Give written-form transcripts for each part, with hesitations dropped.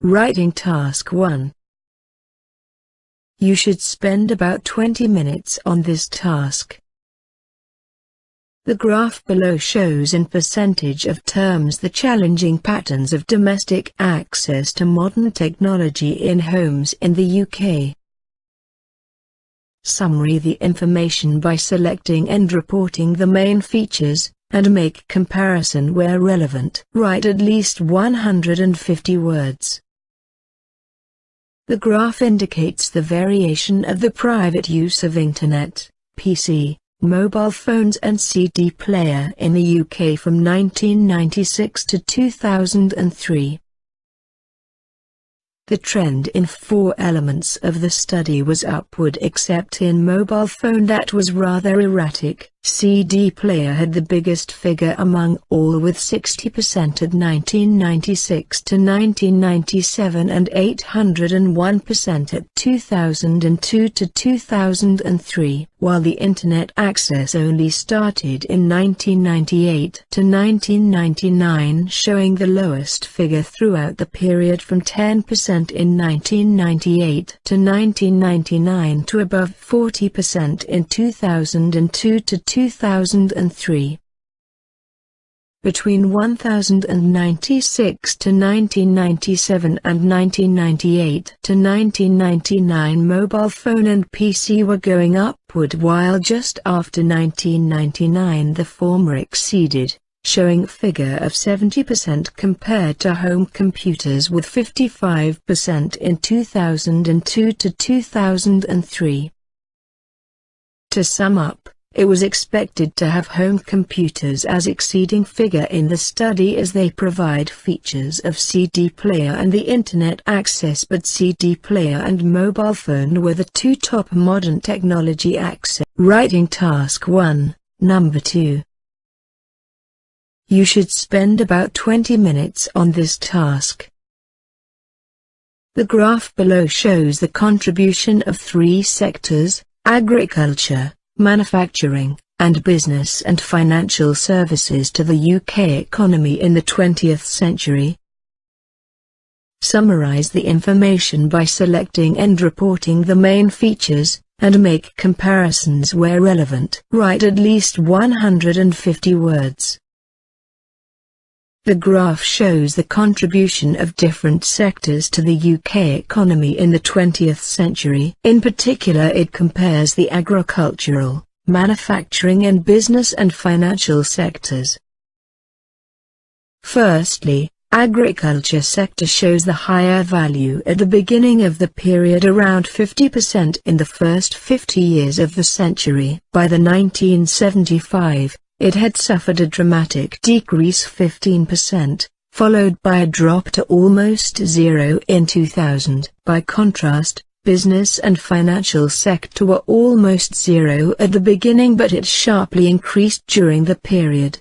Writing Task 1. You should spend about 20 minutes on this task. The graph below shows in percentage of terms the challenging patterns of domestic access to modern technology in homes in the UK. Summary the information by selecting and reporting the main features, and make comparison where relevant. Write at least 150 words. The graph indicates the variation of the private use of Internet, PC, mobile phones and CD player in the UK from 1996 to 2003. The trend in 4 elements of the study was upward except in mobile phone that was rather erratic. CD player had the biggest figure among all with 60% at 1996 to 1997 and 801% at 2002 to 2003, while the Internet access only started in 1998 to 1999, showing the lowest figure throughout the period from 10% in 1998 to 1999 to above 40% in 2002 to 2003. Between 1096 to 1997 and 1998 to 1999 mobile phone and PC were going upward, while just after 1999 the former exceeded, showing figure of 70% compared to home computers with 55% in 2002 to 2003. To sum up, it was expected to have home computers as exceeding figure in the study as they provide features of CD player and the Internet access, but CD player and mobile phone were the 2 top modern technology access. Writing Task 1, Number 2. You should spend about 20 minutes on this task. The graph below shows the contribution of 3 sectors: agriculture, manufacturing, and business and financial services to the UK economy in the 20th century. Summarize the information by selecting and reporting the main features, and make comparisons where relevant. Write at least 150 words. The graph shows the contribution of different sectors to the UK economy in the 20th century. In particular, it compares the agricultural, manufacturing and business and financial sectors. Firstly, agriculture sector shows the higher value at the beginning of the period, around 50% in the first 50 years of the century. By the 1975, it had suffered a dramatic decrease, 15%, followed by a drop to almost zero in 2000. By contrast, business and financial sector were almost zero at the beginning, but it sharply increased during the period.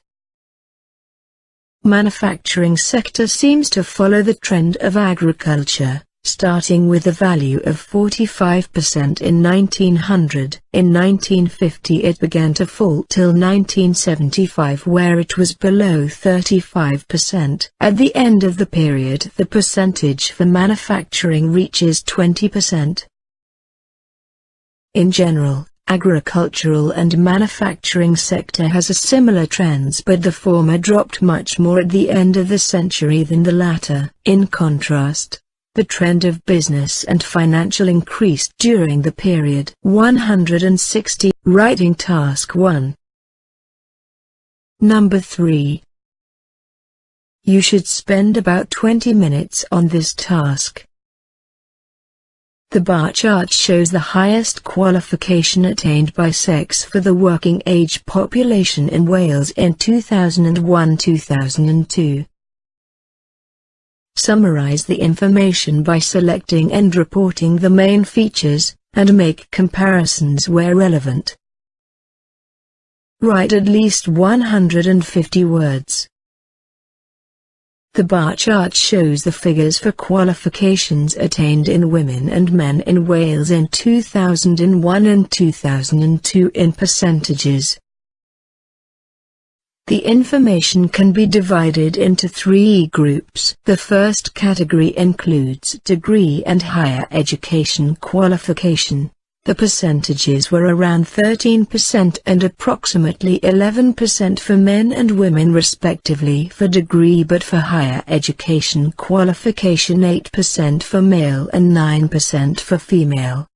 Manufacturing sector seems to follow the trend of agriculture, starting with a value of 45% in 1900. In 1950 it began to fall till 1975, where it was below 35%. At the end of the period the percentage for manufacturing reaches 20%. In general, agricultural and manufacturing sector has a similar trends, but the former dropped much more at the end of the century than the latter. In contrast, the trend of business and financial increased during the period. 160. Writing Task 1. Number 3. You should spend about 20 minutes on this task. The bar chart shows the highest qualification attained by sex for the working age population in Wales in 2001-2002. Summarize the information by selecting and reporting the main features, and make comparisons where relevant. Write at least 150 words. The bar chart shows the figures for qualifications attained in women and men in Wales in 2001 and 2002 in percentages. The information can be divided into three groups. The first category includes degree and higher education qualification. The percentages were around 13% and approximately 11% for men and women respectively for degree, but for higher education qualification 8% for male and 9% for female.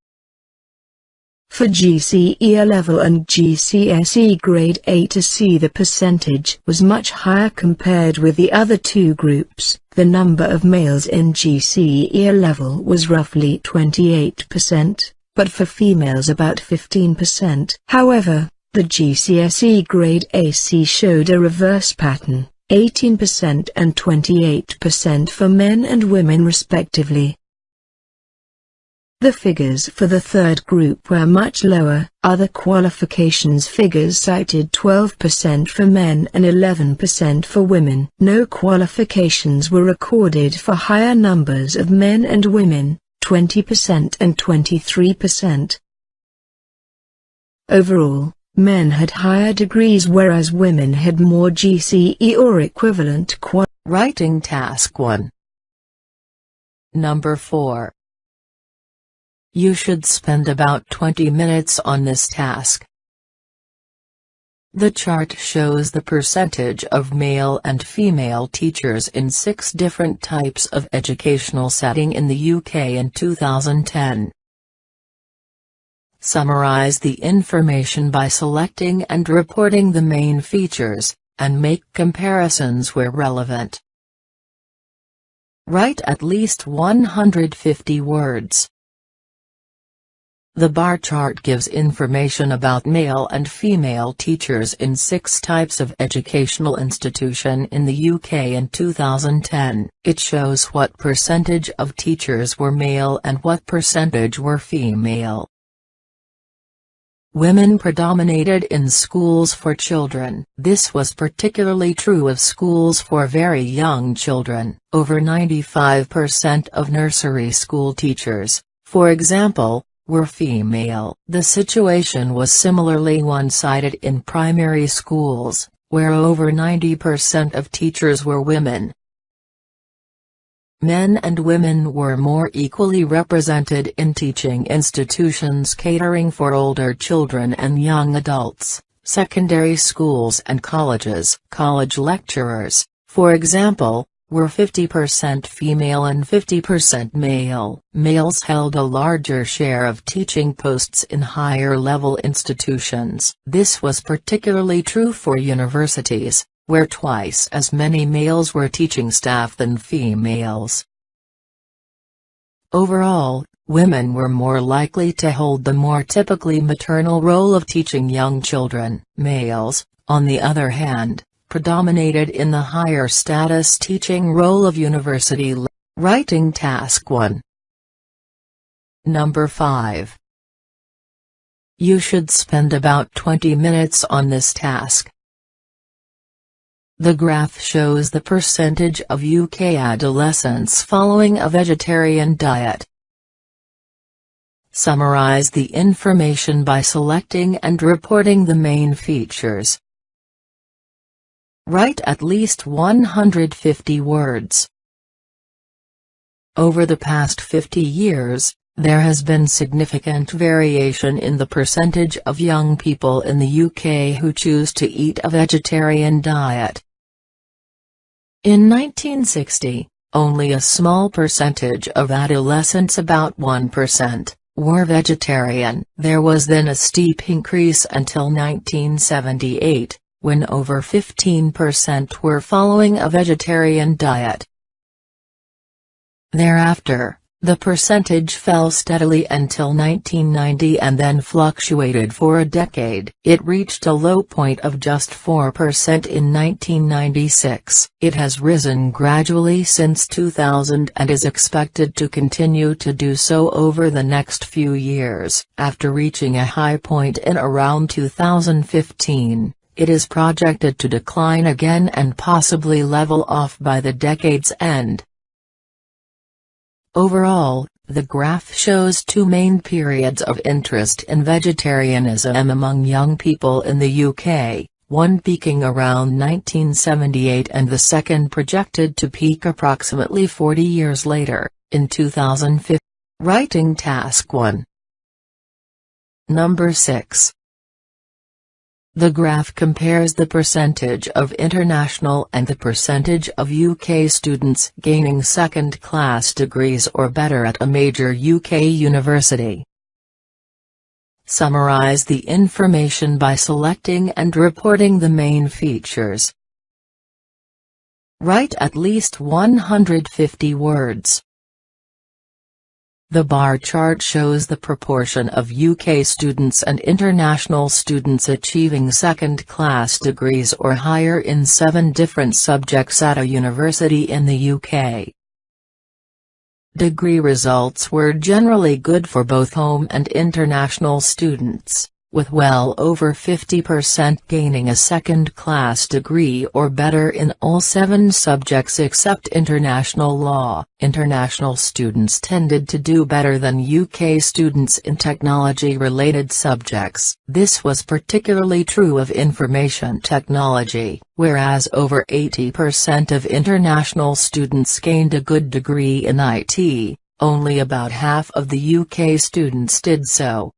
For GCE A-level and GCSE grade A to C, the percentage was much higher compared with the other two groups. The number of males in GCE A-level was roughly 28%, but for females about 15%. However, the GCSE grade AC showed a reverse pattern, 18% and 28% for men and women respectively. The figures for the third group were much lower. Other qualifications figures cited 12% for men and 11% for women. No qualifications were recorded for higher numbers of men and women, 20% and 23%. Overall, men had higher degrees whereas women had more GCE or equivalent Writing Task 1. Number 4. You should spend about 20 minutes on this task. The chart shows the percentage of male and female teachers in 6 different types of educational setting in the UK in 2010. Summarize the information by selecting and reporting the main features, and make comparisons where relevant. Write at least 150 words. The bar chart gives information about male and female teachers in 6 types of educational institution in the UK in 2010. It shows what percentage of teachers were male and what percentage were female. Women predominated in schools for children. This was particularly true of schools for very young children. Over 95% of nursery school teachers, for example, were female. The situation was similarly one-sided in primary schools, where over 90% of teachers were women. Men and women were more equally represented in teaching institutions catering for older children and young adults, secondary schools and colleges. College lecturers, for example, were 50% female and 50% male. Males held a larger share of teaching posts in higher-level institutions. This was particularly true for universities, where twice as many males were teaching staff than females. Overall, women were more likely to hold the more typically maternal role of teaching young children. Males, on the other hand, predominated in the higher status teaching role of university. Writing Task 1. Number 5. You should spend about 20 minutes on this task. The graph shows the percentage of UK adolescents following a vegetarian diet. Summarize the information by selecting and reporting the main features. Write at least 150 words. Over the past 50 years, there has been significant variation in the percentage of young people in the UK who choose to eat a vegetarian diet. In 1960, only a small percentage of adolescents, about 1%, were vegetarian. There was then a steep increase until 1978. When over 15% were following a vegetarian diet. Thereafter, the percentage fell steadily until 1990 and then fluctuated for a decade. It reached a low point of just 4% in 1996. It has risen gradually since 2000 and is expected to continue to do so over the next few years. After reaching a high point in around 2015. It is projected to decline again and possibly level off by the decade's end. Overall, the graph shows 2 main periods of interest in vegetarianism among young people in the UK, one peaking around 1978 and the second projected to peak approximately 40 years later, in 2050. Writing Task 1. Number 6. The graph compares the percentage of international and the percentage of UK students gaining second-class degrees or better at a major UK university. Summarize the information by selecting and reporting the main features. Write at least 150 words. The bar chart shows the proportion of UK students and international students achieving second-class degrees or higher in 7 different subjects at a university in the UK. Degree results were generally good for both home and international students, with well over 50% gaining a second-class degree or better in all 7 subjects except international law. International students tended to do better than UK students in technology-related subjects. This was particularly true of information technology, whereas over 80% of international students gained a good degree in IT, only about half of the UK students did so.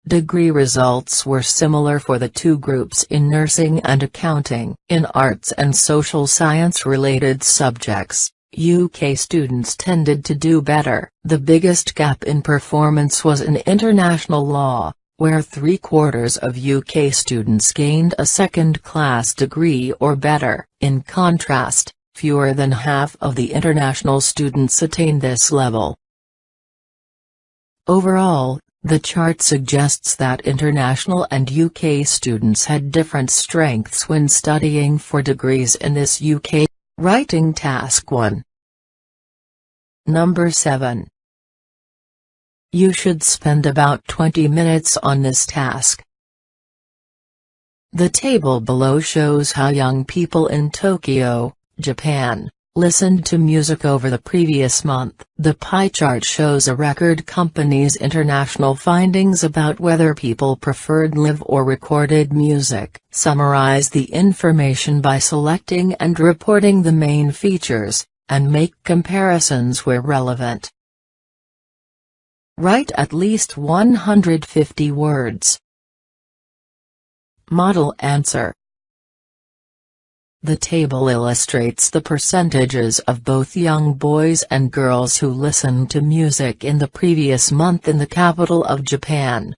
Degree results were similar for the 2 groups in nursing and accounting. In arts and social science-related subjects, UK students tended to do better. The biggest gap in performance was in international law, where 3/4 of UK students gained a second-class degree or better. In contrast, fewer than half of the international students attained this level. Overall, the chart suggests that international and UK students had different strengths when studying for degrees in this UK. Writing Task 1. Number 7. You should spend about 20 minutes on this task. The table below shows how young people in Tokyo, Japan, listened to music over the previous month. The pie chart shows a record company's international findings about whether people preferred live or recorded music. Summarize the information by selecting and reporting the main features, and make comparisons where relevant. Write at least 150 words. Model answer. The table illustrates the percentages of both young boys and girls who listened to music in the previous month in the capital of Japan.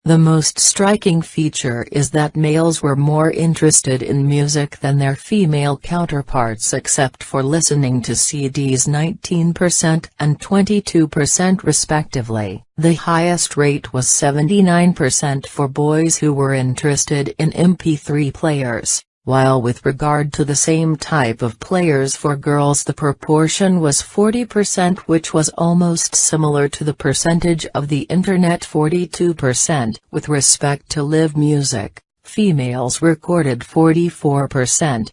The most striking feature is that males were more interested in music than their female counterparts except for listening to CDs 19% and 22% respectively. The highest rate was 79% for boys who were interested in MP3 players, while with regard to the same type of players for girls the proportion was 40%, which was almost similar to the percentage of the Internet 42%. With respect to live music, females recorded 44%.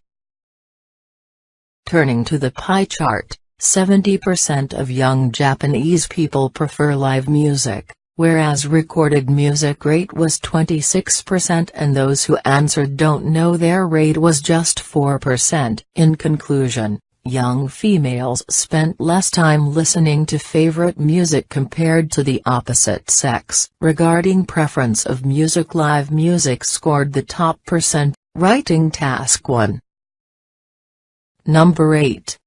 Turning to the pie chart, 70% of young Japanese people prefer live music, whereas recorded music rate was 26% and those who answered don't know their rate was just 4%. In conclusion, young females spent less time listening to favorite music compared to the opposite sex. Regarding preference of music, live music scored the top percent. Writing Task 1. Number 8.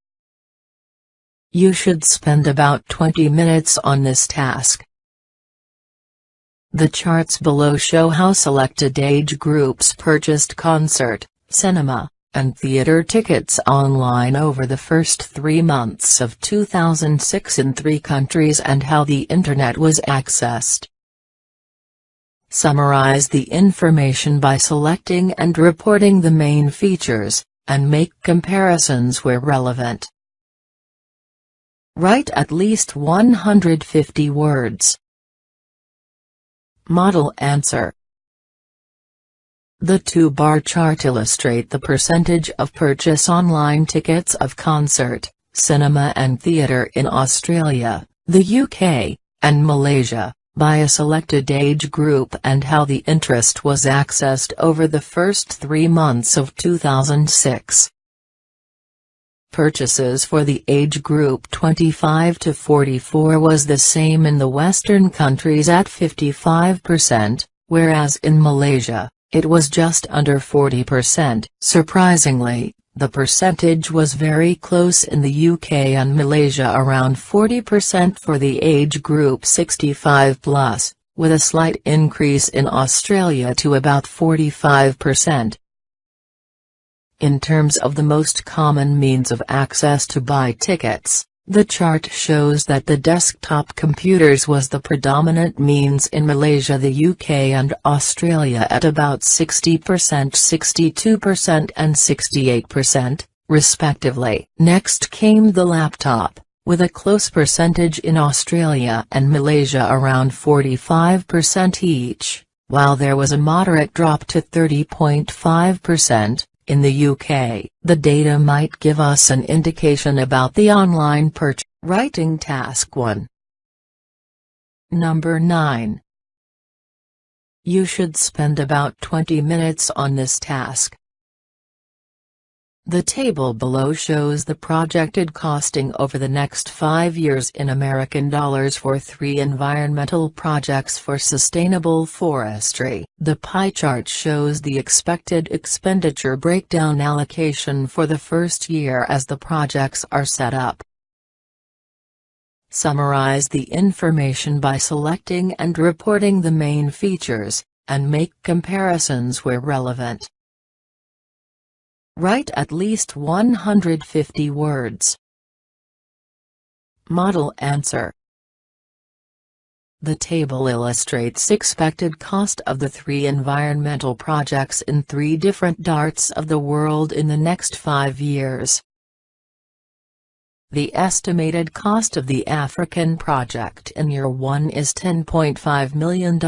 You should spend about 20 minutes on this task. The charts below show how selected age groups purchased concert, cinema, and theater tickets online over the first 3 months of 2006 in 3 countries and how the Internet was accessed. Summarize the information by selecting and reporting the main features, and make comparisons where relevant. Write at least 150 words. Model answer. The 2-bar chart illustrate the percentage of purchase online tickets of concert, cinema and theatre in Australia, the UK, and Malaysia, by a selected age group and how the interest was accessed over the first 3 months of 2006. Purchases for the age group 25 to 44 was the same in the Western countries at 55%, whereas in Malaysia, it was just under 40%. Surprisingly, the percentage was very close in the UK and Malaysia, around 40% for the age group 65 plus, with a slight increase in Australia to about 45%. In terms of the most common means of access to buy tickets, the chart shows that the desktop computers was the predominant means in Malaysia, the UK and Australia at about 60%, 62% and 68%, respectively. Next came the laptop, with a close percentage in Australia and Malaysia around 45% each, while there was a moderate drop to 30.5%. In the UK, the data might give us an indication about the online purchase. Writing task 1. Number 9. You should spend about 20 minutes on this task. The table below shows the projected costing over the next 5 years in American dollars for 3 environmental projects for sustainable forestry. The pie chart shows the expected expenditure breakdown allocation for the first year as the projects are set up. Summarize the information by selecting and reporting the main features, and make comparisons where relevant. Write at least 150 words. Model answer. The table illustrates expected cost of the 3 environmental projects in 3 different parts of the world in the next 5 years. The estimated cost of the African project in year 1 is $10.5 million.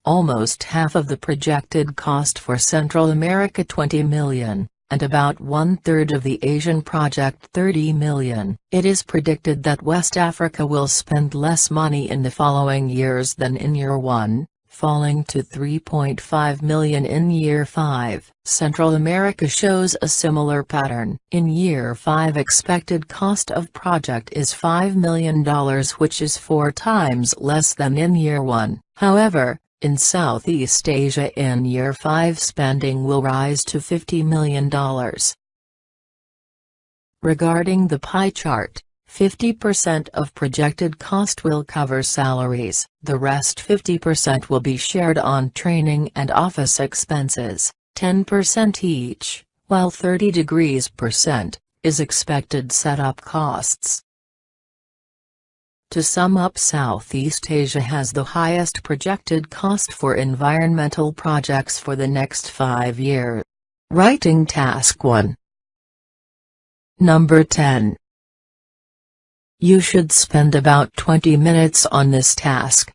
Almost half of the projected cost for Central America, $20 million. And about 1/3 of the Asian project, $30 million. It is predicted that West Africa will spend less money in the following years than in year 1, falling to $3.5 million in year 5. Central America shows a similar pattern. In year 5, expected cost of project is $5 million, which is 4 times less than in year 1. However, in Southeast Asia in year 5 spending will rise to $50 million. Regarding the pie chart, 50% of projected cost will cover salaries, the rest 50% will be shared on training and office expenses, 10% each, while 30% is expected setup costs. To sum up, Southeast Asia has the highest projected cost for environmental projects for the next 5 years. Writing task 1. Number 10. You should spend about 20 minutes on this task.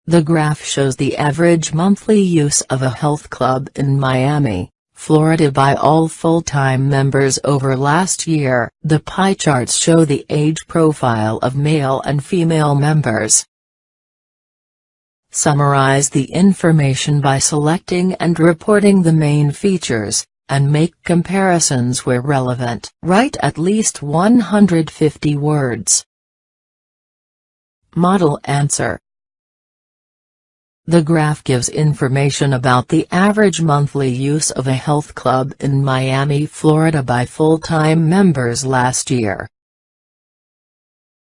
The graph shows the average monthly use of a health club in Miami, Florida by all full-time members over last year. The pie charts show the age profile of male and female members. Summarize the information by selecting and reporting the main features, and make comparisons where relevant. Write at least 150 words. Model answer. The graph gives information about the average monthly use of a health club in Miami, Florida by full-time members last year.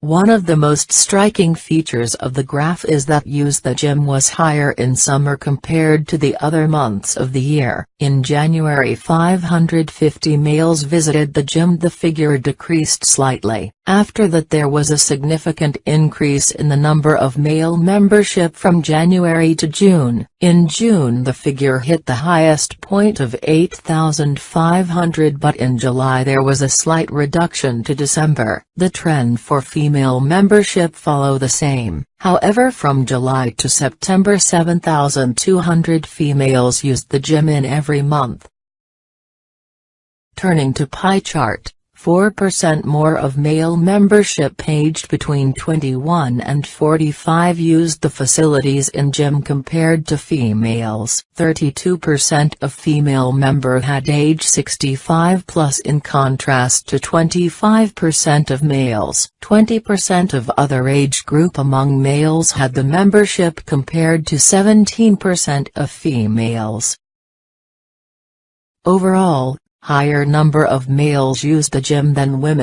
One of the most striking features of the graph is that use the gym was higher in summer compared to the other months of the year. In January, 550 males visited the gym. The figure decreased slightly. After that, there was a significant increase in the number of male membership from January to June. In June, the figure hit the highest point of 8,500, but in July there was a slight reduction to December. The trend for female membership follow the same. However, from July to September, 7,200 females used the gym in every month. Turning to pie chart, 4% more of male membership aged between 21 and 45 used the facilities in gym compared to females. 32% of female member had age 65 plus in contrast to 25% of males. 20% of other age group among males had the membership compared to 17% of females. Overall, higher number of males used the gym than women.